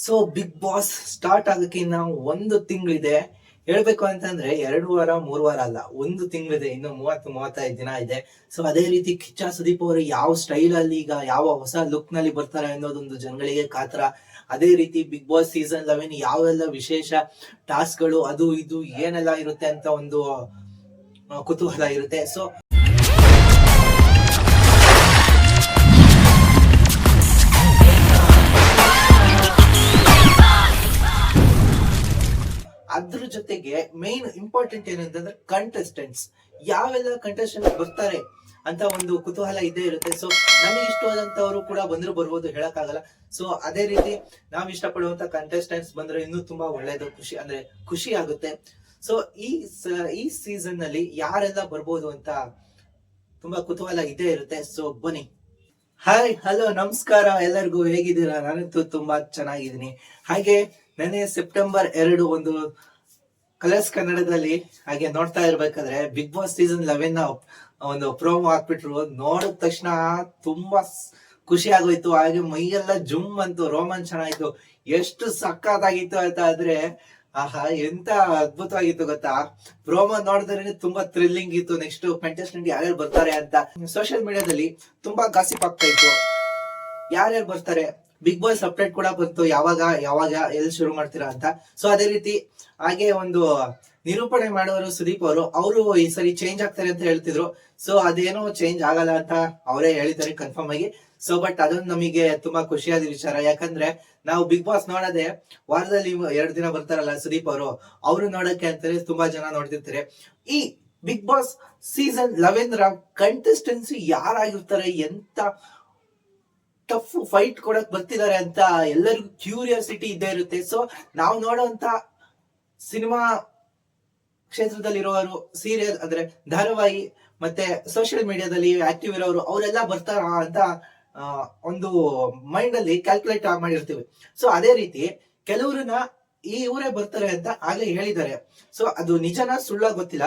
So big boss start ಆಗಕ್ಕೆ ಇನ್ನ ಒಂದು ತಿಂಗಳಿದೆ. ಹೇಳ್ಬೇಕು ಅಂತಂದ್ರೆ 2 ವಾರ 3 ವಾರ ಅಲ್ಲ, ಒಂದು ತಿಂಗಳಿದೆ. ಇನ್ನು 30-35 ದಿನ ಇದೆ. ಸೊ ಅದೇ ರೀತಿ ಕಿಚ್ಚ ಸುದೀಪ್ ಅವರು ಯಾವ ಸ್ಟೈಲ್ ಅಲ್ಲಿ ಈಗ ಯಾವ ಹೊಸ ಲುಕ್ ನಲ್ಲಿ ಬರ್ತಾರೆ ಅನ್ನೋದೊಂದು ಜನಗಳಿಗೆ ಕಾತರ. ಅದೇ ರೀತಿ ಬಿಗ್ ಬಾಸ್ ಸೀಸನ್ 11 ಯಾವೆಲ್ಲ ವಿಶೇಷ ಟಾಸ್ಕ್ ಗಳು ಅದು ಇದು ಏನೆಲ್ಲ ಇರುತ್ತೆ ಅಂತ ಒಂದು ಕುತೂಹಲ ಇರುತ್ತೆ. ಸೊ ಅದ್ರ ಜೊತೆಗೆ ಮೇನ್ ಇಂಪಾರ್ಟೆಂಟ್ ಏನಂತಂದ್ರೆ ಕಂಟೆಸ್ಟೆಂಟ್ಸ್ ಯಾವೆಲ್ಲ ಕಂಟೆಸ್ಟೆಂಟ್ಸ್ ಬರ್ತಾರೆ ಅಂತ ಒಂದು ಕುತೂಹಲ ಇದ್ದೇ ಇರುತ್ತೆ. ಸೊ ನಮಗೆ ಇಷ್ಟವಾದಂತವರು ಕೂಡ ಬಂದ್ರು ಬರ್ಬೋದು, ಹೇಳಕ್ಕಾಗಲ್ಲ. ಸೊ ಅದೇ ರೀತಿ ನಾವ್ ಇಷ್ಟಪಡುವಂತ ಕಂಟೆಸ್ಟೆಂಟ್ಸ್ ಬಂದ್ರೆ ಇನ್ನೂ ತುಂಬಾ ಒಳ್ಳೇದು, ಖುಷಿ ಆಗುತ್ತೆ. ಸೊ ಈ ಸೀಸನ್ ನಲ್ಲಿ ಯಾರೆಲ್ಲ ಬರ್ಬೋದು ಅಂತ ತುಂಬಾ ಕುತೂಹಲ ಇದ್ದೇ ಇರುತ್ತೆ. ಸೊ ಬನ್ನಿ. ಹಾಯ್, ಹಲೋ, ನಮಸ್ಕಾರ ಎಲ್ಲರಿಗೂ. ಹೇಗಿದ್ದೀರಾ? ನಾನಂತೂ ತುಂಬಾ ಚೆನ್ನಾಗಿದ್ದೀನಿ. ಹಾಗೆ ನೆನ್ನೆ ಸೆಪ್ಟೆಂಬರ್ 2 ಒಂದು ಕಲರ್ಸ್ ಕನ್ನಡದಲ್ಲಿ ಹಾಗೆ ನೋಡ್ತಾ ಇರ್ಬೇಕಾದ್ರೆ ಬಿಗ್ ಬಾಸ್ ಸೀಸನ್ 11 ಒಂದು ಪ್ರೋಮೋ ಹಾಕ್ಬಿಟ್ರು. ನೋಡಿದ ತಕ್ಷಣ ತುಂಬಾ ಖುಷಿ ಆಗೋಯ್ತು. ಹಾಗೆ ಮೈಯೆಲ್ಲ ಜುಮ್ ಅಂತು, ರೋಮಾಂಚನ ಆಯ್ತು. ಎಷ್ಟು ಸಕ್ಕತ್ತಾಗಿತ್ತು ಅಂತ ಆದ್ರೆ ಆಹಾ, ಎಂತ ಅದ್ಭುತವಾಗಿತ್ತು ಗೊತ್ತಾ. ಪ್ರೋಮೋ ನೋಡಿದ್ರೆ ತುಂಬಾ ಥ್ರಿಲ್ಲಿಂಗ್ ಇತ್ತು. ನೆಕ್ಸ್ಟ್ ಕಂಟೆಸ್ಟೆಂಟ್ ಯಾರ್ಯಾರು ಬರ್ತಾರೆ ಅಂತ ಸೋಷಿಯಲ್ ಮೀಡಿಯಾದಲ್ಲಿ ತುಂಬಾ ಗಾಸಿಪ್ ಆಗ್ತಾ ಇತ್ತು. ಯಾರ್ಯಾರು ಬರ್ತಾರೆ, ಬಿಗ್ ಬಾಸ್ ಅಪ್ಡೇಟ್ ಕೂಡ ಬಂತು, ಯಾವಾಗ ಎಲ್ಲಿ ಶುರು ಮಾಡ್ತೀರಾ ಅಂತ. ಸೊ ಅದೇ ರೀತಿ ಹಾಗೆ ಒಂದು ನಿರೂಪಣೆ ಮಾಡುವರು ಸುದೀಪ್ ಅವರು ಈ ಸರಿ ಚೇಂಜ್ ಆಗ್ತಾರೆ ಅಂತ ಹೇಳ್ತಿದ್ರು. ಸೊ ಅದೇನೋ ಚೇಂಜ್ ಆಗಲ್ಲ ಅಂತ ಅವರೇ ಹೇಳಿದ್ದಾರೆ ಕನ್ಫರ್ಮ್ ಆಗಿ. ಸೊ ಬಟ್ ಅದೊಂದು ನಮಗೆ ತುಂಬಾ ಖುಷಿಯಾದ ವಿಚಾರ. ಯಾಕಂದ್ರೆ ನಾವು ಬಿಗ್ ಬಾಸ್ ನೋಡೋದೇ ವಾರದಲ್ಲಿ 2 ದಿನ ಬರ್ತಾರಲ್ಲ ಸುದೀಪ್ ಅವರು ನೋಡಕ್ಕೆ ಅಂತಾರೆ ತುಂಬಾ ಜನ ನೋಡ್ತಿರ್ತಾರೆ. ಈ ಬಿಗ್ ಬಾಸ್ ಸೀಸನ್ 11 ಕಂಟೆಸ್ಟೆನ್ಸಿ ಯಾರಾಗಿರ್ತಾರೆ, ಎಂತ ಟಫ್ ಫೈಟ್ ಕೊಡಕ್ ಬರ್ತಿದ್ದಾರೆ ಅಂತ ಎಲ್ಲರಿಗೂ ಕ್ಯೂರಿಯಾಸಿಟಿ ಇದ್ದೇ ಇರುತ್ತೆ. ಸೊ ನಾವು ನೋಡುವಂತ ಸಿನಿಮಾ ಕ್ಷೇತ್ರದಲ್ಲಿರೋರು, ಸೀರಿಯಲ್ ಅಂದ್ರೆ ಧಾರಾವಾಹಿ ಮತ್ತೆ ಸೋಷಿಯಲ್ ಮೀಡಿಯಾದಲ್ಲಿ ಆಕ್ಟಿವ್ ಇರೋರು ಅವರೆಲ್ಲ ಬರ್ತಾರ ಅಂತ ಒಂದು ಮೈಂಡ್ ಅಲ್ಲಿ ಕ್ಯಾಲ್ಕುಲೇಟ್ ಮಾಡಿರ್ತೀವಿ. ಸೊ ಅದೇ ರೀತಿ ಕೆಲವ್ರನ್ನ ಈ ಊರೇ ಬರ್ತಾರೆ ಅಂತ ಆಗ್ಲೇ ಹೇಳಿದ್ದಾರೆ. ಸೊ ಅದು ನಿಜನಾ ಸುಳ್ಳ ಗೊತ್ತಿಲ್ಲ.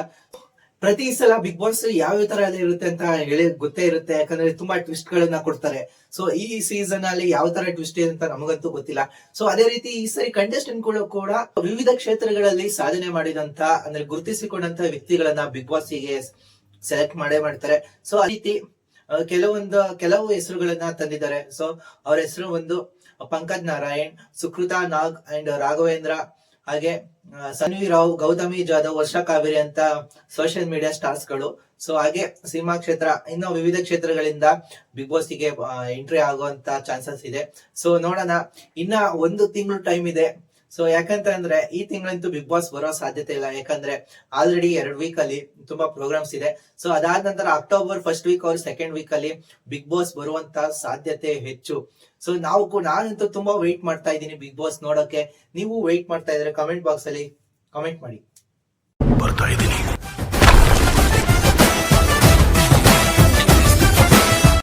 ಪ್ರತಿ ಸಲ ಬಿಗ್ ಬಾಸ್ ಯಾವ ತರ ಎಲ್ಲ ಇರುತ್ತೆ ಅಂತ ಹೇಳಿ ಗೊತ್ತೇ ಇರುತ್ತೆ, ಯಾಕಂದ್ರೆ ತುಂಬಾ ಟ್ವಿಸ್ಟ್ ಗಳನ್ನ ಕೊಡ್ತಾರೆ. ಸೊ ಈ ಸೀಸನ್ ಅಲ್ಲಿ ಯಾವ ತರ ಟ್ವಿಸ್ಟ್ ಇದೆ ಅಂತ ನಮಗಂತೂ ಗೊತ್ತಿಲ್ಲ. ಸೊ ಅದೇ ರೀತಿ ಈ ಸರಿ ಕಂಟೆಸ್ಟೆಂಟ್ ಗಳು ಕೂಡ ವಿವಿಧ ಕ್ಷೇತ್ರಗಳಲ್ಲಿ ಸಾಧನೆ ಮಾಡಿದಂತ ಅಂದ್ರೆ ಗುರುತಿಸಿಕೊಂಡಂತ ವ್ಯಕ್ತಿಗಳನ್ನ ಬಿಗ್ ಬಾಸ್ ಗೆ ಸೆಲೆಕ್ಟ್ ಮಾಡ್ತಾರೆ. ಸೊ ಆ ರೀತಿ ಕೆಲವು ಹೆಸರುಗಳನ್ನ ತಂದಿದ್ದಾರೆ. ಸೊ ಅವ್ರ ಹೆಸರು ಒಂದು ಪಂಕಜ್ ನಾರಾಯಣ್, ಸುಕೃತಾ ನಾಗ್ ಅಂಡ್ ರಾಘವೇಂದ್ರ, ಹಾಗೆ ಸನ್ವಿ ರಾವ್, ಗೌತಮಿ ಜಾಧವ್, ವರ್ಷಾ ಕಾವೇರಿ ಅಂತ ಸೋಷಿಯಲ್ ಮೀಡಿಯಾ ಸ್ಟಾರ್ಸ್ ಗಳು. ಸೊ ಹಾಗೆ ಸಿನಿಮಾ ಕ್ಷೇತ್ರ, ಇನ್ನು ವಿವಿಧ ಕ್ಷೇತ್ರಗಳಿಂದ ಬಿಗ್ ಬಾಸ್ ಗೆ ಎಂಟ್ರಿ ಆಗುವಂತ ಚಾನ್ಸಸ್ ಇದೆ. ಸೊ ನೋಡೋಣ, ಇನ್ನ 1 ತಿಂಗಳು ಟೈಮ್ ಇದೆ. ಸೊ ಯಾಕಂತ ಅಂದ್ರೆ ಈ ತಿಂಗಳಂತೂ ಬಿಗ್ ಬಾಸ್ ಬರೋ ಸಾಧ್ಯತೆ ಇಲ್ಲ. ಯಾಕಂದ್ರೆ ಆಲ್ರೆಡಿ 2 ವೀಕ್ ಅಲ್ಲಿ ತುಂಬಾ ಪ್ರೋಗ್ರಾಮ್ಸ್ ಇದೆ. ಸೊ ಅದಾದ ನಂತರ ಅಕ್ಟೋಬರ್ 1st ವೀಕ್ ಅವ್ರ 2nd ವೀಕ್ ಅಲ್ಲಿ ಬಿಗ್ ಬಾಸ್ ಬರುವಂತ ಸಾಧ್ಯತೆ ಹೆಚ್ಚು. ಸೊ ನಾನಂತೂ ತುಂಬಾ ವೆಯ್ಟ್ ಮಾಡ್ತಾ ಇದ್ದೀನಿ ಬಿಗ್ ಬಾಸ್ ನೋಡೋಕೆ. ನೀವು ವೆಯ್ಟ್ ಮಾಡ್ತಾ ಇದ್ರೆ ಕಮೆಂಟ್ ಬಾಕ್ಸ್ ಅಲ್ಲಿ ಕಮೆಂಟ್ ಮಾಡಿ. ಬರ್ತಾ ಇದ್ದೀನಿ.